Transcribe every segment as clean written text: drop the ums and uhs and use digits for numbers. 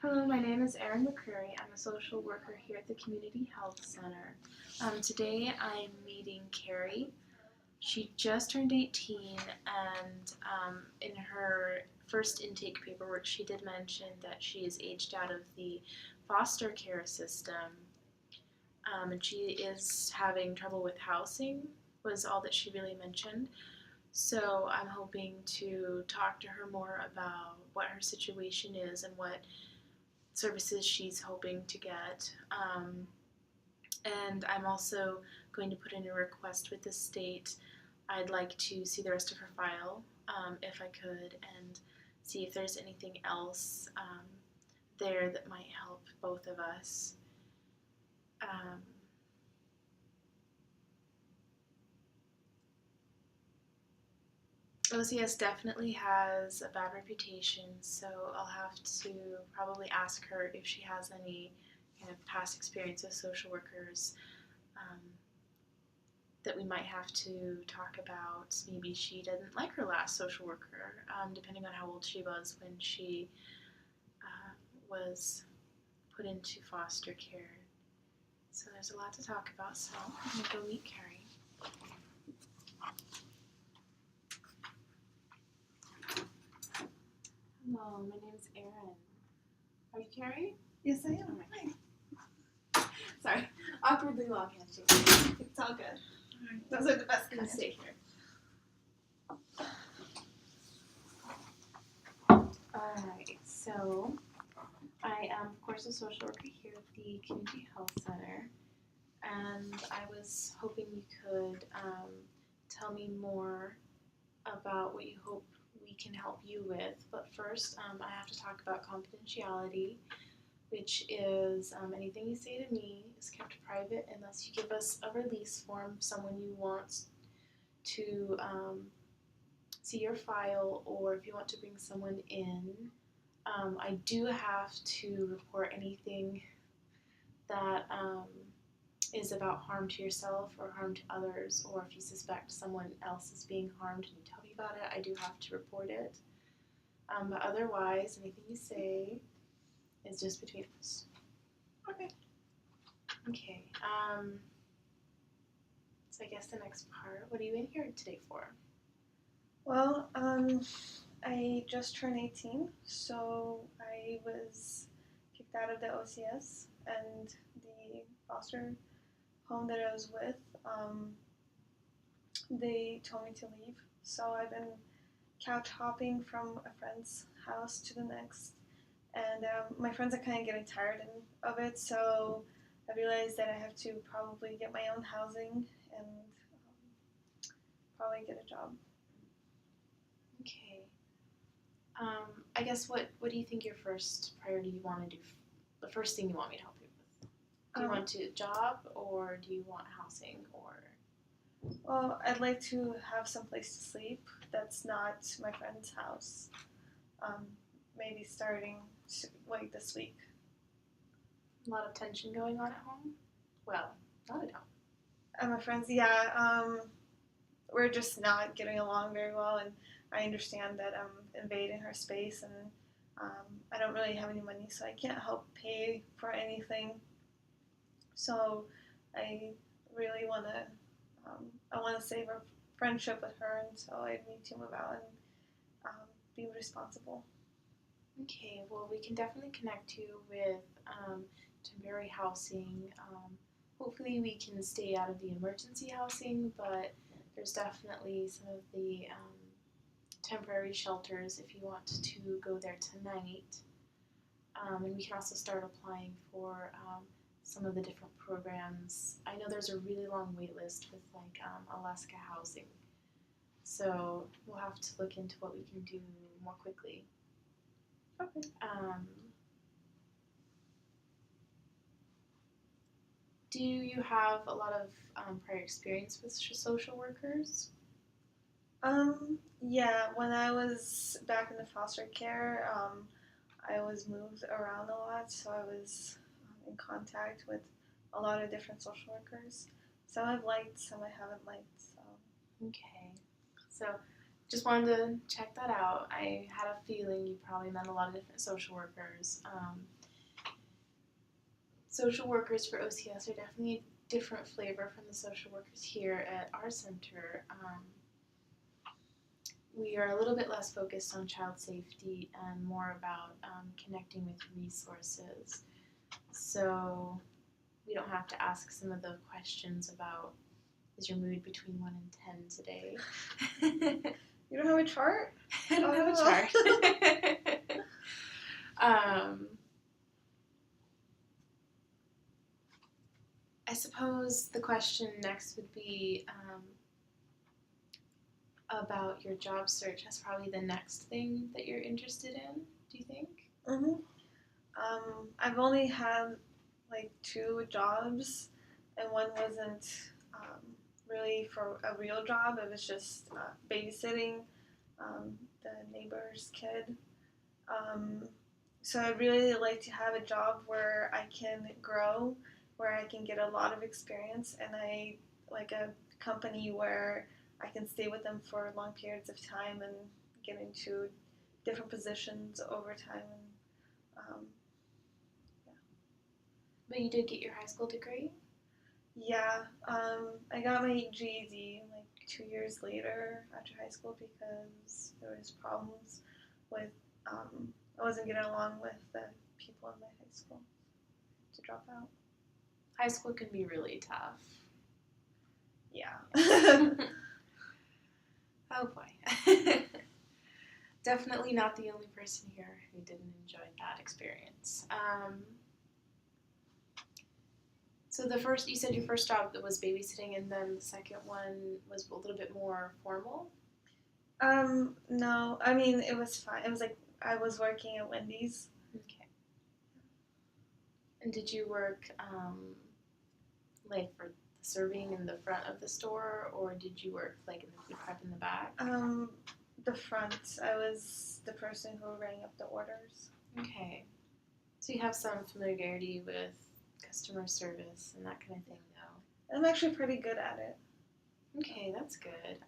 Hello, my name is Erin McCreary. I'm a social worker here at the Community Health Center. Today I'm meeting Carrie. She just turned 18, and in her first intake paperwork, she did mention that she is aged out of the foster care system, and she is having trouble with housing, was all that she really mentioned. So I'm hoping to talk to her more about what her situation is and what services she's hoping to get. And I'm also going to put in a request with the state. I'd like to see the rest of her file, if I could, and see if there's anything else there that might help both of us. OCS definitely has a bad reputation, so I'll have to probably ask her if she has any kind of past experience with social workers that we might have to talk about. Maybe she didn't like her last social worker, depending on how old she was when she was put into foster care. So there's a lot to talk about, so I'm going to go meet Carrie. Hello, my name's Erin. Are you Carrie? Yes, I am. Hi. Sorry, awkwardly long handshake. It's all good. Those are the best I'm gonna kind. stay here. Alright, so I am, of course, a social worker here at the Community Health Center, and I was hoping you could tell me more about what you hope we can help you with. But first, I have to talk about confidentiality, which is anything you say to me is kept private unless you give us a release form of someone you want to see your file, or if you want to bring someone in. I do have to report anything that is about harm to yourself or harm to others, or if you suspect someone else is being harmed and you tell me about it, I do have to report it. But otherwise, anything you say is just between us. Okay. Okay. So I guess the next part, what are you in here today for? Well, I just turned 18, so I was kicked out of the OCS and the foster home that I was with. They told me to leave, so I've been couch hopping from a friend's house to the next, and my friends are kind of getting tired of it, so I realized that I have to probably get my own housing and probably get a job. Okay. I guess what do you think your first priority you want to do? The first thing you want me to help you with? Do you want a job, or do you want housing, or? Well, I'd like to have some place to sleep that's not my friend's house. Maybe starting like this week. A lot of tension going on at home? Well, not at home. And my friends, yeah, we're just not getting along very well, and I understand that I'm invading her space, and I don't really have any money, so I can't help pay for anything. So I really want to, I want to save our friendship with her, and so I need to move out and be responsible. Okay, well, we can definitely connect you with temporary housing. Hopefully we can stay out of the emergency housing, but there's definitely some of the temporary shelters if you want to go there tonight. And we can also start applying for some of the different programs. I know there's a really long wait list with like Alaska Housing, so we'll have to look into what we can do more quickly. Okay. Do you have a lot of prior experience with social workers? Yeah, when I was back in the foster care, I was moved around a lot, so I was in contact with a lot of different social workers. Some I've liked, some I haven't liked. So. Okay. So just wanted to check that out. I had a feeling you probably met a lot of different social workers. Social workers for OCS are definitely a different flavor from the social workers here at our center. We are a little bit less focused on child safety and more about connecting with resources. So we don't have to ask some of the questions about, is your mood between 1 and 10 today? You don't have a chart? I don't have a chart. I suppose the question next would be about your job search. That's probably the next thing that you're interested in, do you think? Mm-hmm. I've only had like 2 jobs, and one wasn't really for a real job. It was just babysitting the neighbor's kid. So I'd really like to have a job where I can grow, where I can get a lot of experience, and I like a company where I can stay with them for long periods of time and get into different positions over time. And But you did get your high school degree? yeah, I got my GED like 2 years later after high school because there was problems with I wasn't getting along with the people in my high school to drop out. High school can be really tough. Yeah. Oh boy. Definitely not the only person here who didn't enjoy that experience. So you said your first job was babysitting, and then the second one was a little bit more formal? No, I mean, it was fine. It was like I was working at Wendy's. Okay. And did you work like for the serving in the front of the store, or did you work like in the food prep in the back? The front. I was the person who rang up the orders. Okay. So you have some familiarity with customer service and that kind of thing, though. I'm actually pretty good at it. Okay, that's good.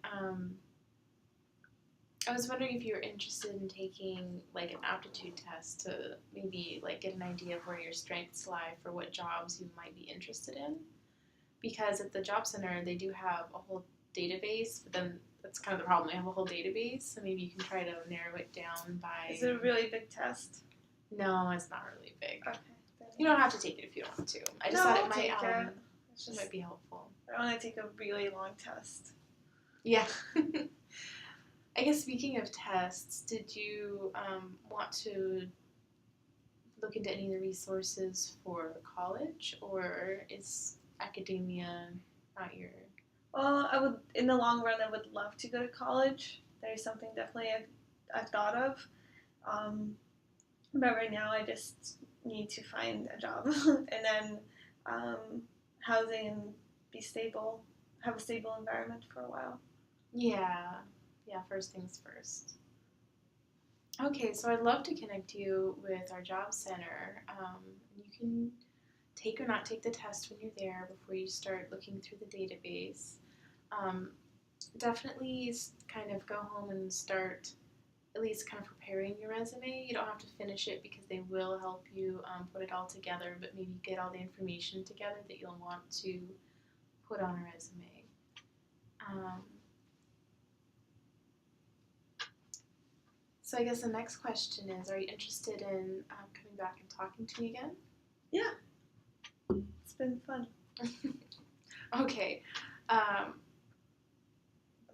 I was wondering if you were interested in taking like an aptitude test to maybe like get an idea of where your strengths lie for what jobs you might be interested in. Because at the job center they do have a whole database, but then that's kind of the problem. They have a whole database, so maybe you can try to narrow it down by. Is it a really big test? No, it's not really big. Okay. You don't have to take it if you don't want to. I just thought it might be helpful. I want to take a really long test. Yeah. I guess speaking of tests, did you want to look into any of the resources for college, or is academia not your... Well, I would, in the long run, I would love to go to college. That is something definitely I've thought of. But right now I just need to find a job and then housing and be stable, have a stable environment for a while. Yeah, first things first. Okay, so I'd love to connect you with our job center. You can take or not take the test when you're there before you start looking through the database. Definitely kind of go home and start at least kind of preparing your resume. You don't have to finish it because they will help you put it all together, but maybe get all the information together that you'll want to put on a resume. So I guess the next question is, are you interested in coming back and talking to me again? Yeah. It's been fun. Okay.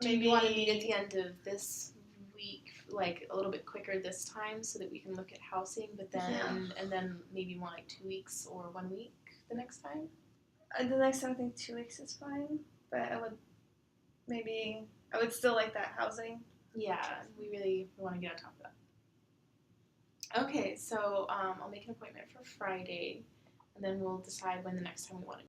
Maybe you want to meet at the end of this week, like a little bit quicker this time, so that we can look at housing, but then and then maybe more like 2 weeks or 1 week the next time? The next time I think 2 weeks is fine, but I would still like that housing. Yeah, we really want to get on top of that. Okay, so I'll make an appointment for Friday, and then we'll decide when the next time we want to